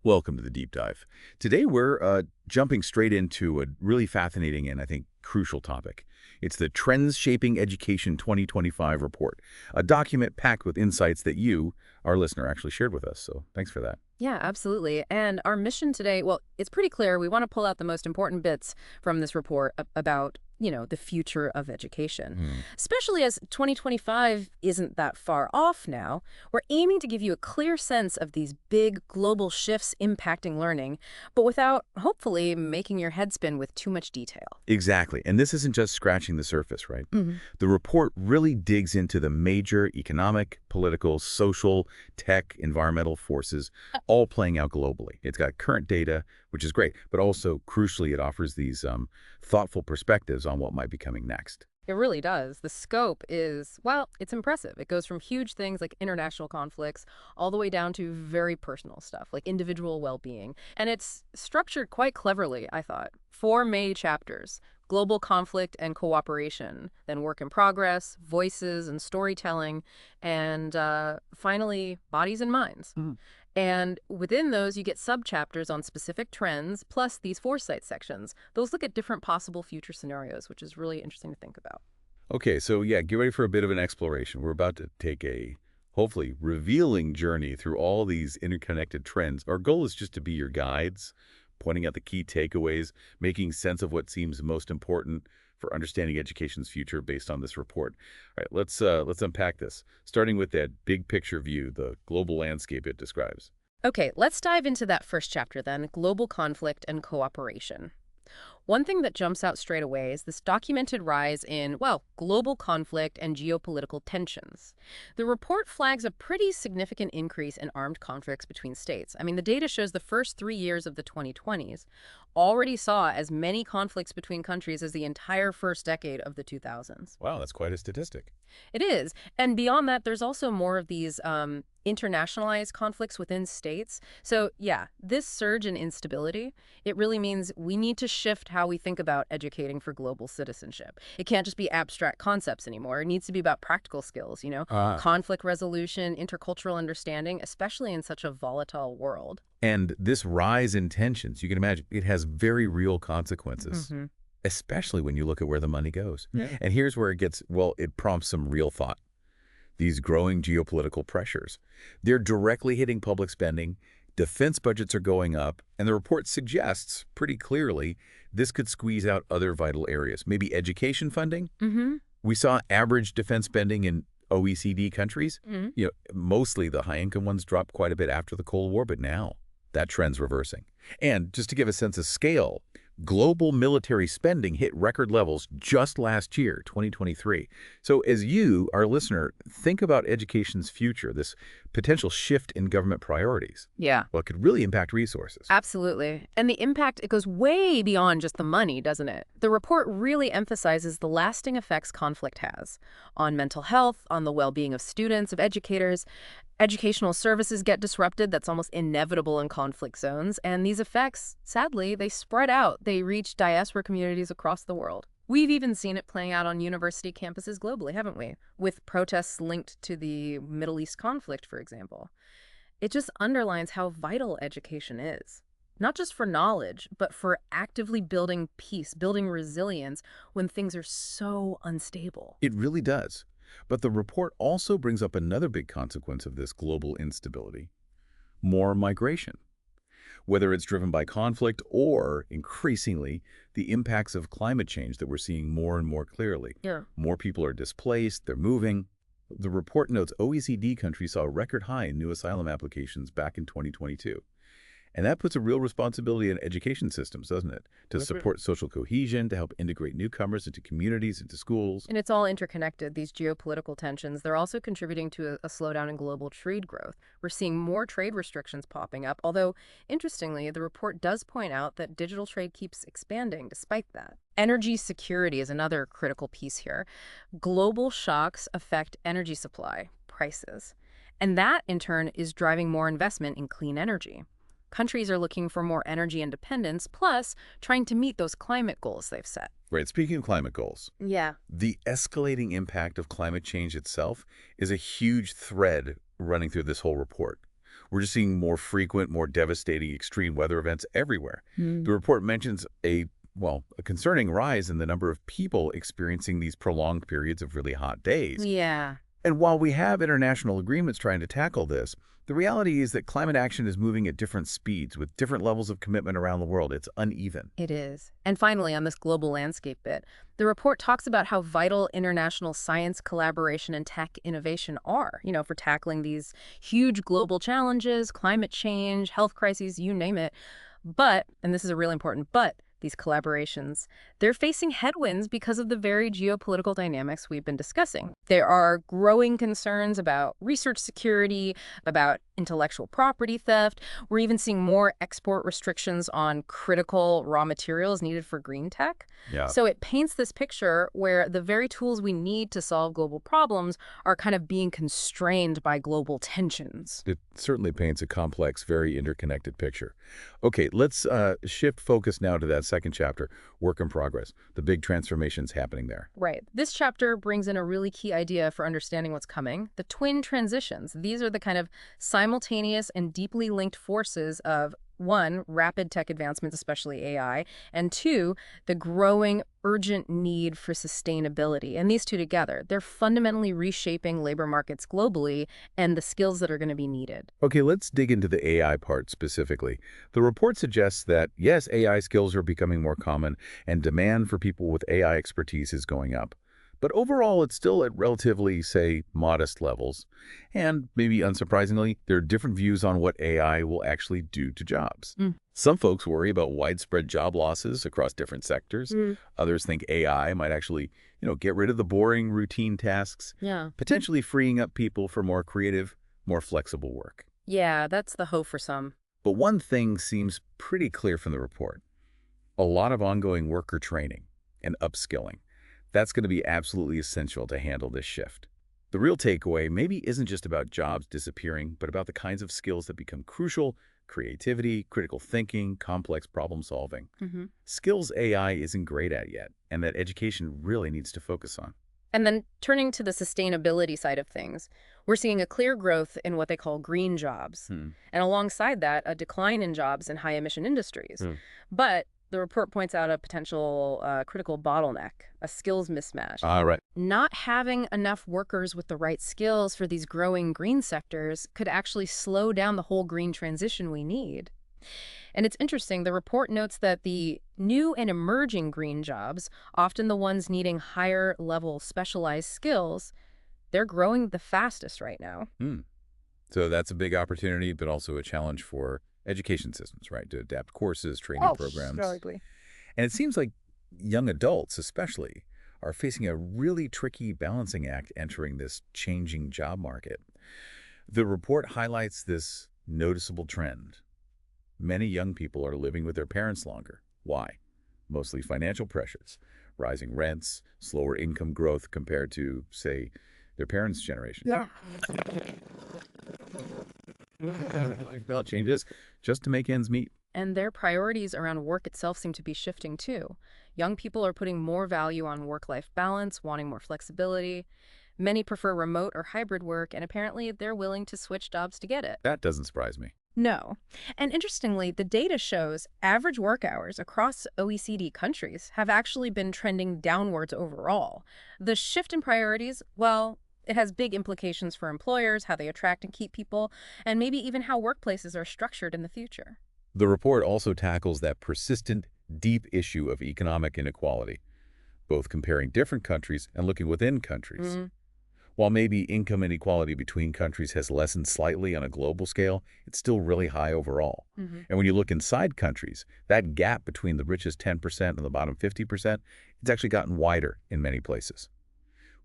Welcome to the deep dive. Today we're jumping straight into a really fascinating and I think crucial topic. It's the Trends Shaping Education 2025 report, a document packed with insights that you, our listener, actually shared with us. So thanks for that. Yeah, absolutely. And our mission today, well, it's pretty clear. We want to pull out the most important bits from this report about, the future of education. Hmm. Especially as 2025 isn't that far off now, we're aiming to give you a clear sense of these big global shifts impacting learning, but without, hopefully, making your head spin with too much detail. Exactly. And this isn't just scratching the surface, right? Mhm. The report really digs into the major economic, political, social, tech, environmental forces all playing out globally. It's got current data, which is great, but also, crucially, it offers these thoughtful perspectives on what might be coming next. It really does. The scope is, well, it's impressive. It goes from huge things like international conflicts all the way down to very personal stuff like individual well-being. And it's structured quite cleverly, I thought. Four main chapters: global conflict and cooperation, then work in progress, voices and storytelling, and finally, bodies and minds. And within those, you get subchapters on specific trends, plus these foresight sections. Those look at different possible future scenarios, which is really interesting to think about. Okay, so yeah, get ready for a bit of an exploration. We're about to take a, hopefully, revealing journey through all these interconnected trends. Our goal is just to be your guides, pointing out the key takeaways, making sense of what seems most important for understanding education's future based on this report. All right, let's unpack this, starting with that big picture view, the global landscape it describes. Okay, let's dive into that first chapter then, global conflict and cooperation. One thing that jumps out straight away is this documented rise in, well, global conflict and geopolitical tensions. The report flags a pretty significant increase in armed conflicts between states. I mean, the data shows the first 3 years of the 2020s already saw as many conflicts between countries as the entire first decade of the 2000s. Wow, that's quite a statistic. It is. And beyond that, there's also more of these internationalized conflicts within states. So, yeah, this surge in instability, it really means we need to shift how we think about educating for global citizenship. It can't just be abstract concepts anymore. It needs to be about practical skills, Ah. conflict resolution, intercultural understanding, especially in such a volatile world. And this rise in tensions, you can imagine, it has very real consequences, Hmm. especially when you look at where the money goes. Yeah. And here's where it gets, well, it prompts some real thought. These growing geopolitical pressures, they're directly hitting public spending, defense budgets are going up, and the report suggests pretty clearly this could squeeze out other vital areas, maybe education funding. Hmm. We saw average defense spending in OECD countries. Hmm. Mostly the high-income ones dropped quite a bit after the Cold War, but now that trend's reversing. And just to give a sense of scale, global military spending hit record levels just last year, 2023. So as you, our listener, think about education's future, this potential shift in government priorities, Yeah. well, it could really impact resources. Absolutely. And the impact, it goes way beyond just the money, doesn't it? The report really emphasizes the lasting effects conflict has on mental health, on the well-being of students, of educators. Educational services get disrupted. That's almost inevitable in conflict zones. And these effects, sadly, they spread out. They reach diaspora communities across the world. We've even seen it playing out on university campuses globally, haven't we? With protests linked to the Middle East conflict, for example. It just underlines how vital education is. Not just for knowledge, but for actively building peace, building resilience when things are so unstable. It really does. But the report also brings up another big consequence of this global instability: more migration. Whether it's driven by conflict or, increasingly, the impacts of climate change that we're seeing more and more clearly. Yeah. More people are displaced, they're moving. The report notes OECD countries saw a record high in new asylum applications back in 2022. And that puts a real responsibility on education systems, doesn't it? To Yep. support social cohesion, to help integrate newcomers into communities, into schools. And it's all interconnected, these geopolitical tensions. They're also contributing to a slowdown in global trade growth. We're seeing more trade restrictions popping up, although, interestingly, the report does point out that digital trade keeps expanding despite that. Energy security is another critical piece here. Global shocks affect energy supply, prices, and that, in turn, is driving more investment in clean energy. Countries are looking for more energy independence, plus trying to meet those climate goals they've set. Right, speaking of climate goals, Yeah. the escalating impact of climate change itself is a huge thread running through this whole report. We're just seeing more frequent, more devastating extreme weather events everywhere. Mm. The report mentions a concerning rise in the number of people experiencing these prolonged periods of really hot days. Yeah, And while we have international agreements trying to tackle this, the reality is that climate action is moving at different speeds with different levels of commitment around the world. It's uneven. it is. And finally, on this global landscape bit, the report talks about how vital international science collaboration and tech innovation are, for tackling these huge global challenges, climate change, health crises, you name it. But, and this is a really important but, these collaborations, they're facing headwinds because of the very geopolitical dynamics we've been discussing. There are growing concerns about research security, about intellectual property theft. We're even seeing more export restrictions on critical raw materials needed for green tech. Yeah. So it paints this picture where the very tools we need to solve global problems are kind of being constrained by global tensions. It certainly paints a complex, very interconnected picture. Okay, let's shift focus now to that second chapter, work in progress, the big transformations happening there. Right. This chapter brings in a really key idea for understanding what's coming, the twin transitions. These are the kind of simultaneous and deeply linked forces of, one, rapid tech advancements, especially AI, and two, the growing urgent need for sustainability. And these two together, they're fundamentally reshaping labor markets globally and the skills that are going to be needed. Okay, let's dig into the AI part specifically. The report suggests that, yes, AI skills are becoming more common and demand for people with AI expertise is going up. But overall, it's still at relatively, say, modest levels. And maybe unsurprisingly, there are different views on what AI will actually do to jobs. Mm. Some folks worry about widespread job losses across different sectors. Mm. Others think AI might actually, get rid of the boring routine tasks, Yeah. potentially freeing up people for more creative, more flexible work. Yeah, that's the hope for some. But one thing seems pretty clear from the report. A lot of ongoing worker training and upskilling. That's going to be absolutely essential to handle this shift. The real takeaway maybe isn't just about jobs disappearing, but about the kinds of skills that become crucial: creativity, critical thinking, complex problem solving. Hmm. Skills AI isn't great at yet, and that education really needs to focus on. And then turning to the sustainability side of things, we're seeing a clear growth in what they call green jobs. Hmm. And alongside that, a decline in jobs in high emission industries. Hmm. But the report points out a potential critical bottleneck, a skills mismatch. Right. Not having enough workers with the right skills for these growing green sectors could actually slow down the whole green transition we need. And it's interesting, the report notes that the new and emerging green jobs, often the ones needing higher level specialized skills, they're growing the fastest right now. So that's a big opportunity, but also a challenge for education systems, right? To adapt courses, training programs. Surely. And it seems like young adults, especially, are facing a really tricky balancing act entering this changing job market. The report highlights this noticeable trend. Many young people are living with their parents longer. Why? Mostly financial pressures, rising rents, slower income growth compared to, say, their parents' generation. Yeah. Lifestyle changes just to make ends meet. And their priorities around work itself seem to be shifting too. Young people are putting more value on work-life balance, wanting more flexibility. Many prefer remote or hybrid work, and apparently they're willing to switch jobs to get it. That doesn't surprise me. No. And interestingly, the data shows average work hours across OECD countries have actually been trending downwards overall. The shift in priorities, well, it has big implications for employers, how they attract and keep people, and maybe even how workplaces are structured in the future. The report also tackles that persistent, deep issue of economic inequality, both comparing different countries and looking within countries. While maybe income inequality between countries has lessened slightly on a global scale, it's still really high overall. And when you look inside countries, that gap between the richest 10% and the bottom 50%, it's actually gotten wider in many places,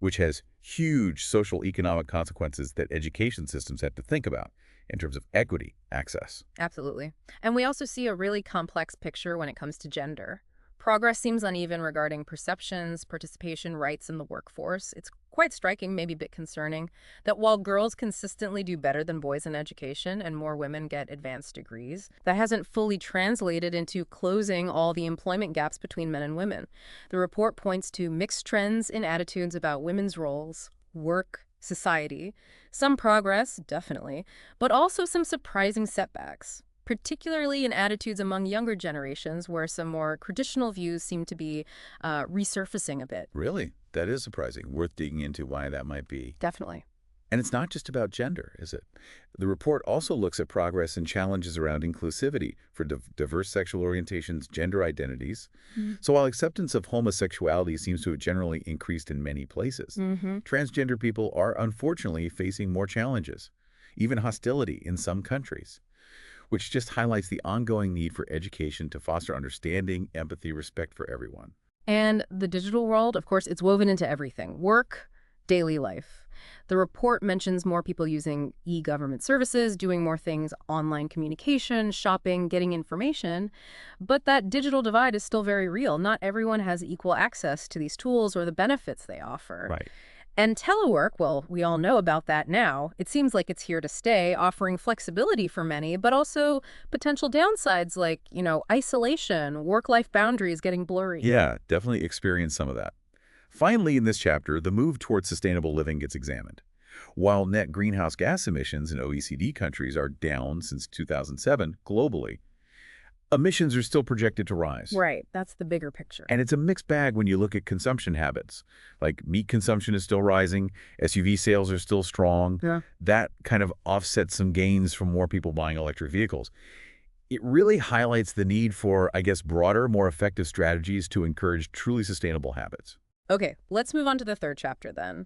which has huge social economic consequences that education systems have to think about in terms of equity access. Absolutely. And we also see a really complex picture when it comes to gender. Progress seems uneven regarding perceptions, participation, rights in the workforce. It's quite striking, maybe a bit concerning, that while girls consistently do better than boys in education and more women get advanced degrees, that hasn't fully translated into closing all the employment gaps between men and women. The report points to mixed trends in attitudes about women's roles, work, society. Some progress, definitely, but also some surprising setbacks, particularly in attitudes among younger generations where some more traditional views seem to be resurfacing a bit. Really? That is surprising. Worth digging into why that might be. Definitely. And it's not just about gender, is it? The report also looks at progress and challenges around inclusivity for diverse sexual orientations, gender identities. So while acceptance of homosexuality seems to have generally increased in many places, Mm-hmm. transgender people are unfortunately facing more challenges, even hostility in some countries, which just highlights the ongoing need for education to foster understanding, empathy, respect for everyone. And the digital world, of course, it's woven into everything. Work, daily life. The report mentions more people using e-government services, doing more things, online communication, shopping, getting information. But that digital divide is still very real. Not everyone has equal access to these tools or the benefits they offer. Right. And telework, well, we all know about that now. It seems like it's here to stay, offering flexibility for many, but also potential downsides like, isolation, work-life boundaries getting blurry. Yeah, definitely experience some of that. Finally, in this chapter, the move towards sustainable living gets examined. While net greenhouse gas emissions in OECD countries are down since 2007 globally, emissions are still projected to rise. Right, that's the bigger picture. And it's a mixed bag when you look at consumption habits. Like meat consumption is still rising, SUV sales are still strong. Yeah. That kind of offsets some gains from more people buying electric vehicles. It really highlights the need for, I guess, broader, more effective strategies to encourage truly sustainable habits. Okay, let's move on to the third chapter then.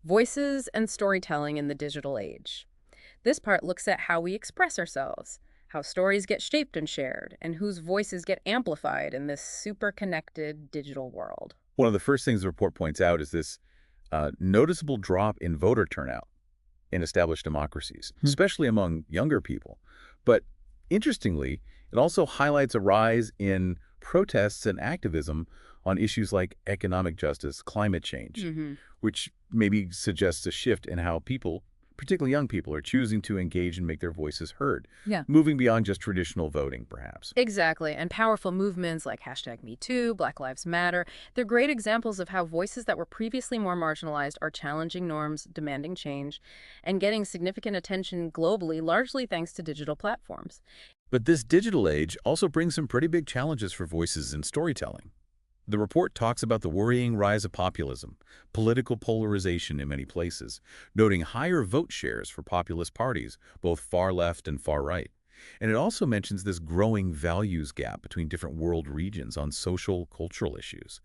Voices and storytelling in the digital age. This part looks at how we express ourselves, how stories get shaped and shared, and whose voices get amplified in this super connected digital world. One of the first things the report points out is this noticeable drop in voter turnout in established democracies, especially among younger people. But interestingly, it also highlights a rise in protests and activism on issues like economic justice, climate change, Mm-hmm. which maybe suggests a shift in how people, particularly young people, are choosing to engage and make their voices heard, Yeah. moving beyond just traditional voting, perhaps. Exactly. And powerful movements like #MeToo, Black Lives Matter, they're great examples of how voices that were previously more marginalized are challenging norms, demanding change, and getting significant attention globally, largely thanks to digital platforms. But this digital age also brings some pretty big challenges for voices in storytelling. The report talks about the worrying rise of populism, political polarization in many places, noting higher vote shares for populist parties, both far left and far right. And it also mentions this growing values gap between different world regions on social, cultural issues.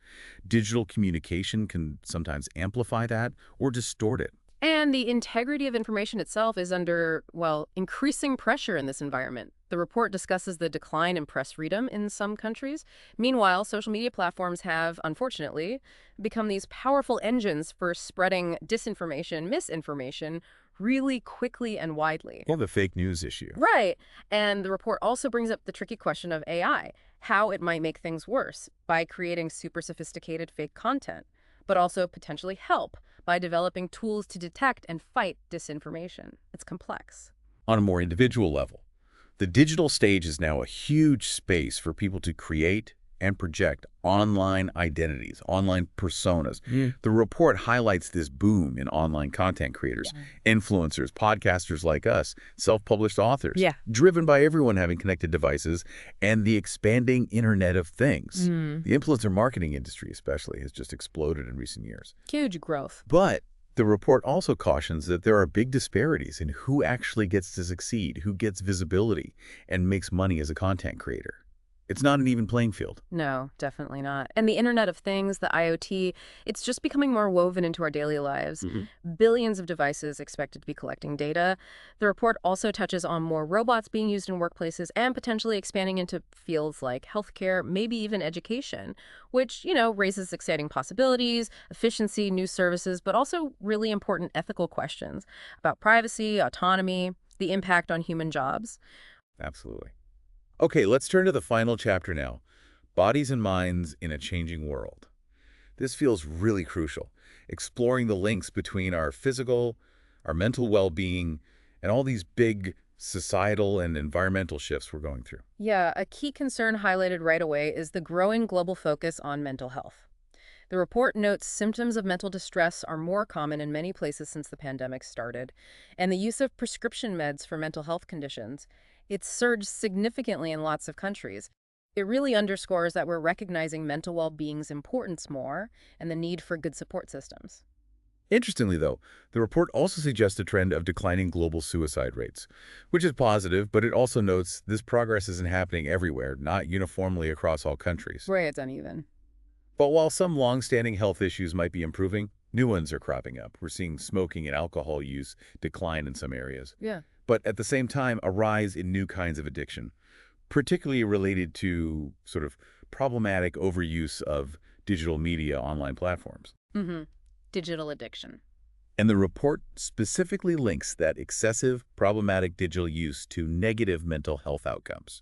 Digital communication can sometimes amplify that or distort it. And the integrity of information itself is under, well, increasing pressure in this environment. The report discusses the decline in press freedom in some countries. Meanwhile, social media platforms have, unfortunately, become these powerful engines for spreading disinformation, misinformation, really quickly and widely. Or the fake news issue. Right. And the report also brings up the tricky question of AI, how it might make things worse by creating super sophisticated fake content, but also potentially help by developing tools to detect and fight disinformation. It's complex. On a more individual level, the digital stage is now a huge space for people to create and project online identities, online personas. The report highlights this boom in online content creators, influencers, podcasters like us, self-published authors, Yeah. driven by everyone having connected devices, and the expanding Internet of Things. The influencer marketing industry especially has just exploded in recent years. Huge growth. But the report also cautions that there are big disparities in who actually gets to succeed, who gets visibility, and makes money as a content creator. It's not an even playing field. No, definitely not. And the Internet of Things, the IoT, it's just becoming more woven into our daily lives. Billions of devices expected to be collecting data. The report also touches on more robots being used in workplaces and potentially expanding into fields like healthcare, maybe even education, which, raises exciting possibilities, efficiency, new services, but also really important ethical questions about privacy, autonomy, the impact on human jobs. Absolutely. Okay, let's turn to the final chapter now, Bodies and Minds in a Changing World. This feels really crucial, exploring the links between our physical, our mental well-being, and all these big societal and environmental shifts we're going through. Yeah, a key concern highlighted right away is the growing global focus on mental health. The report notes symptoms of mental distress are more common in many places since the pandemic started, and the use of prescription meds for mental health conditions, it's surged significantly in lots of countries. It really underscores that we're recognizing mental well-being's importance more and the need for good support systems. Interestingly, though, the report also suggests a trend of declining global suicide rates, which is positive, but it also notes this progress isn't happening everywhere, not uniformly across all countries. Right, it's uneven. But while some long-standing health issues might be improving, new ones are cropping up. We're seeing smoking and alcohol use decline in some areas. Yeah. But at the same time, a rise in new kinds of addiction, particularly related to sort of problematic overuse of digital media online platforms. Mm-hmm. Digital addiction. And the report specifically links that excessive, problematic digital use to negative mental health outcomes,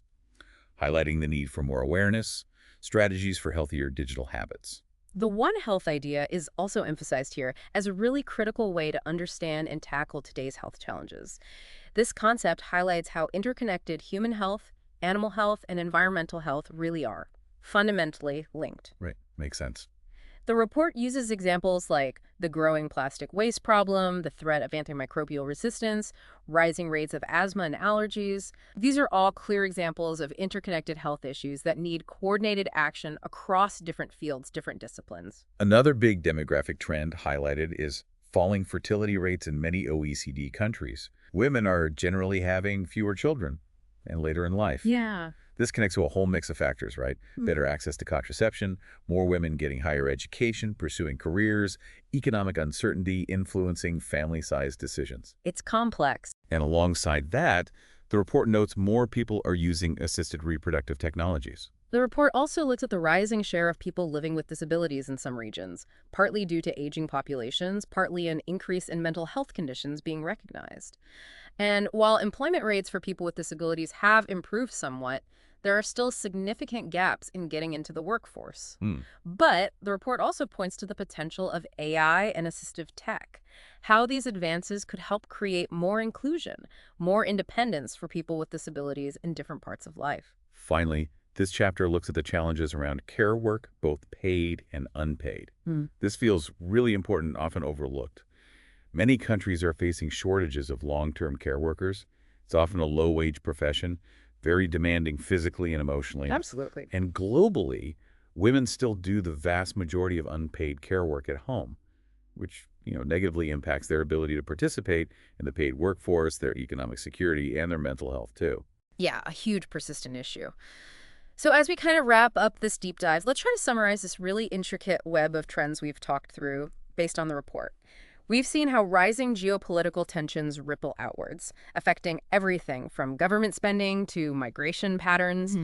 highlighting the need for more awareness, strategies for healthier digital habits. The One Health idea is also emphasized here as a really critical way to understand and tackle today's health challenges. This concept highlights how interconnected human health, animal health, and environmental health really are, fundamentally linked. Right. Makes sense. The report uses examples like the growing plastic waste problem, the threat of antimicrobial resistance, rising rates of asthma and allergies. These are all clear examples of interconnected health issues that need coordinated action across different fields, different disciplines. Another big demographic trend highlighted is falling fertility rates in many OECD countries. Women are generally having fewer children and later in life. Yeah. This connects to a whole mix of factors, right? Better access to contraception, more women getting higher education, pursuing careers, economic uncertainty influencing family-size decisions. It's complex. And alongside that, the report notes more people are using assisted reproductive technologies. The report also looks at the rising share of people living with disabilities in some regions, partly due to aging populations, partly an increase in mental health conditions being recognized. And while employment rates for people with disabilities have improved somewhat, there are still significant gaps in getting into the workforce. But the report also points to the potential of AI and assistive tech, how these advances could help create more inclusion, more independence for people with disabilities in different parts of life. Finally, this chapter looks at the challenges around care work, both paid and unpaid. This feels really important and often overlooked. Many countries are facing shortages of long-term care workers. It's often a low-wage profession, very demanding physically and emotionally. Absolutely. And globally, women still do the vast majority of unpaid care work at home, which, negatively impacts their ability to participate in the paid workforce, their economic security, and their mental health too. Yeah, a huge persistent issue. So as we kind of wrap up this deep dive, let's try to summarize this really intricate web of trends we've talked through based on the report. We've seen how rising geopolitical tensions ripple outwards, affecting everything from government spending to migration patterns.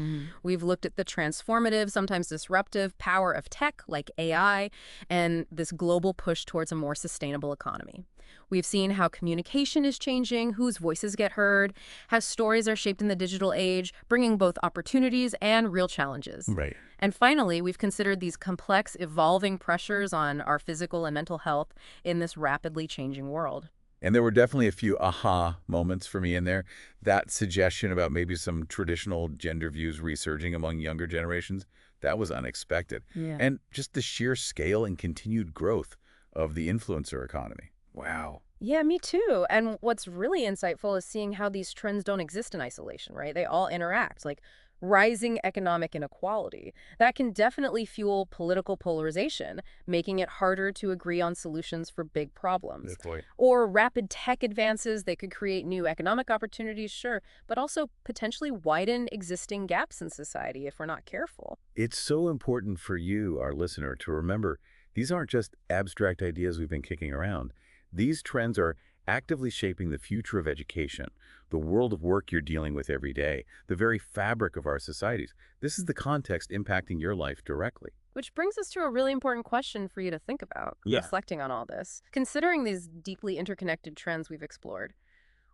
We've looked at the transformative, sometimes disruptive power of tech like AI and this global push towards a more sustainable economy. We've seen how communication is changing, whose voices get heard, how stories are shaped in the digital age, bringing both opportunities and real challenges. Right. And finally, we've considered these complex, evolving pressures on our physical and mental health in this rapidly changing world. And there were definitely a few aha moments for me in there. That suggestion about maybe some traditional gender views resurging among younger generations, that was unexpected. Yeah. And just the sheer scale and continued growth of the influencer economy. Wow. Yeah, me too. And what's really insightful is seeing how these trends don't exist in isolation, right? They all interact, like rising economic inequality. That can definitely fuel political polarization, making it harder to agree on solutions for big problems. Good point. Or rapid tech advances, they could create new economic opportunities, sure, but also potentially widen existing gaps in society if we're not careful. It's so important for you, our listener, to remember these aren't just abstract ideas we've been kicking around. These trends are actively shaping the future of education, the world of work you're dealing with every day, the very fabric of our societies. This is the context impacting your life directly. Which brings us to a really important question for you to think about, reflecting on all this. Considering these deeply interconnected trends we've explored,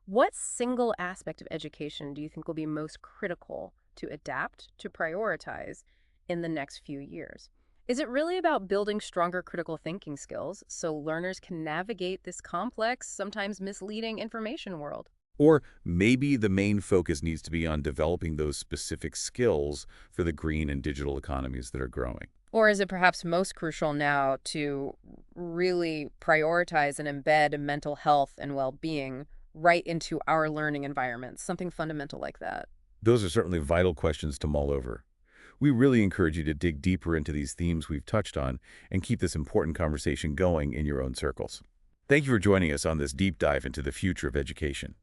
what single aspect of education do you think will be most critical to adapt, to prioritize in the next few years? Is it really about building stronger critical thinking skills so learners can navigate this complex, sometimes misleading information world? Or maybe the main focus needs to be on developing those specific skills for the green and digital economies that are growing. Or is it perhaps most crucial now to really prioritize and embed mental health and well-being right into our learning environments? Something fundamental like that. Those are certainly vital questions to mull over. We really encourage you to dig deeper into these themes we've touched on and keep this important conversation going in your own circles. Thank you for joining us on this deep dive into the future of education.